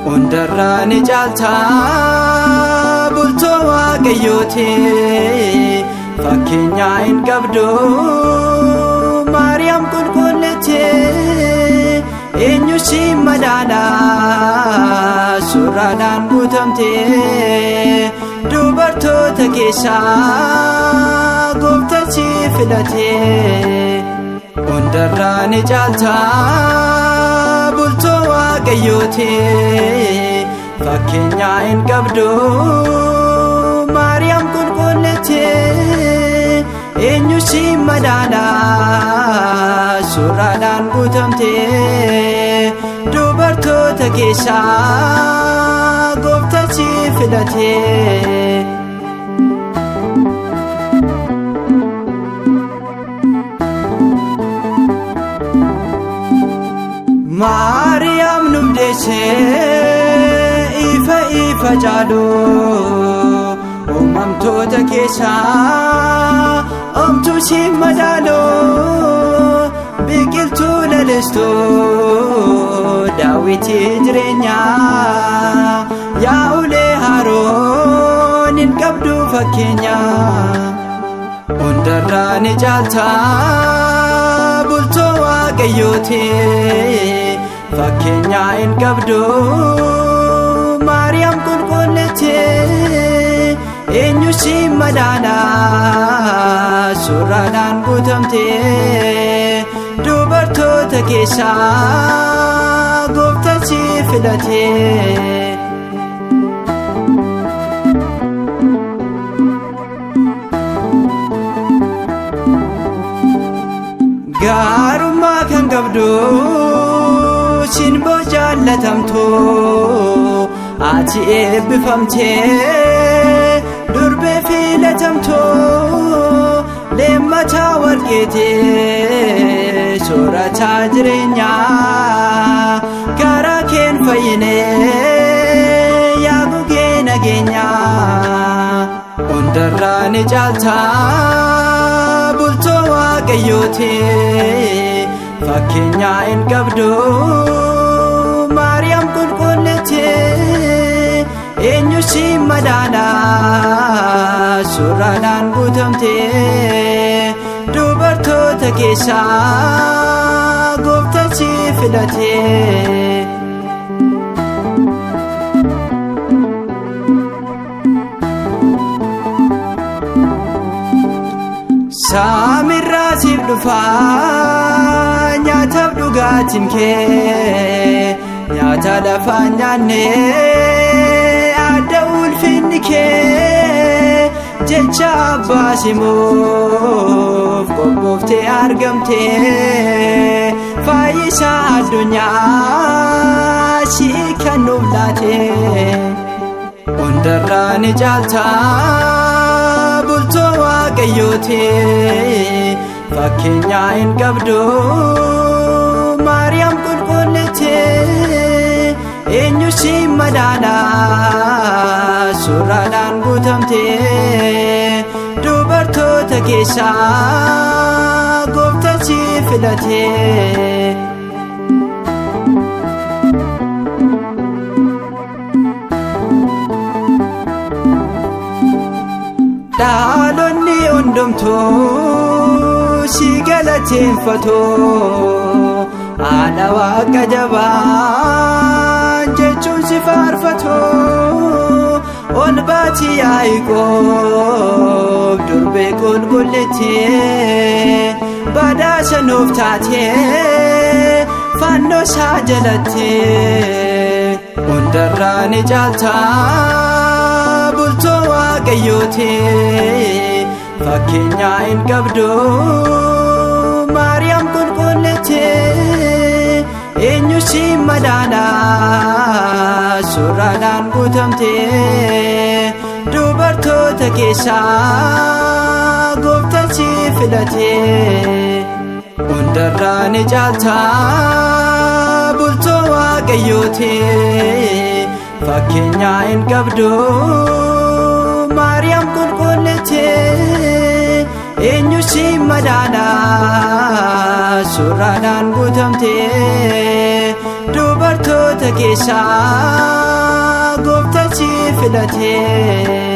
Hundarraan caalta bultoo waaqayyooti fakkeenya hin qabdu Maariyaam qulqulleetti eenyu si madaala suuraadhaan guutamte dubartoota keessaa gooftichi filate. Hundarraan caalta bultoo waaqayyooti fakkeenya hin qabdu Maariyaam qulqulleetti eenyu si madaala suuraadhaan guutamte dubartoota keessaa gooftichi filate. Maariyaam nuuf deesse ifa caalu uumamtoota keessaa omtuu si madaalu biqiltuu lalistuu Daawiti jireenyaa yaa ulee Haaroon hin qabdu fakkeenya. Hundarraan caalta bultoo waaqayyooti fakkeenya hin qabdu Maariyaam qulqulleetti eenyu si madaala suuraadhaan guutamte dubartoota keessaa gooftichi filate. Gaarummaa kan qabdu sinboo jaallatamtu ati eebbifamte durbee filatamtu leemmata warqeete soorata jireenyaa karaa keen fayyine yaa gugee nageenya. Hundarraan caalta bultoo waaqayyooti fakkeenya hin qabdu Maariyaam qulqulleetti eenyu si madaala suuraadhaan guutamte dubartoota keessaa gooftichi filate. Saamirraa siif dhufaa nyaataaf dhugaatiin kee nyaata lafaa nyaanne adda ulfinni kee jecha abbaa simuuf qophooftee argamte fayyisaa addunyaa si kan nuuf laate. Hundarraan caalta bultoo waaqayyooti fakkeenya hin qabdu Maariyaam qulqulleetti eenyu si madaala suuraadhaan guutamte dubartoota keessaa gooftichi filate. Dhaalonni hundumtuu si galateeffatu haadha Waaqa jabaa jechuun si faarfatu ol baati Yaaqoob durbee qulqullittii badhaasa nuuf taatee fannoo isaa jalatti hundarraa ni caalta bultoo Waaqayyooti fakkeenya hin qabdu Maariyaam qulqullittii eenyu si madaala suuraadhaan guutamtee dubartoota keessaa Gooftaan si filatee hundarraa ni caalta bultoo Waaqayyooti fakkeenya hin qabdu Maariyaam qulqullittii eenyu si madaala suuraadhaan guutamtee dubartoota keessaa Gooftaan si filatee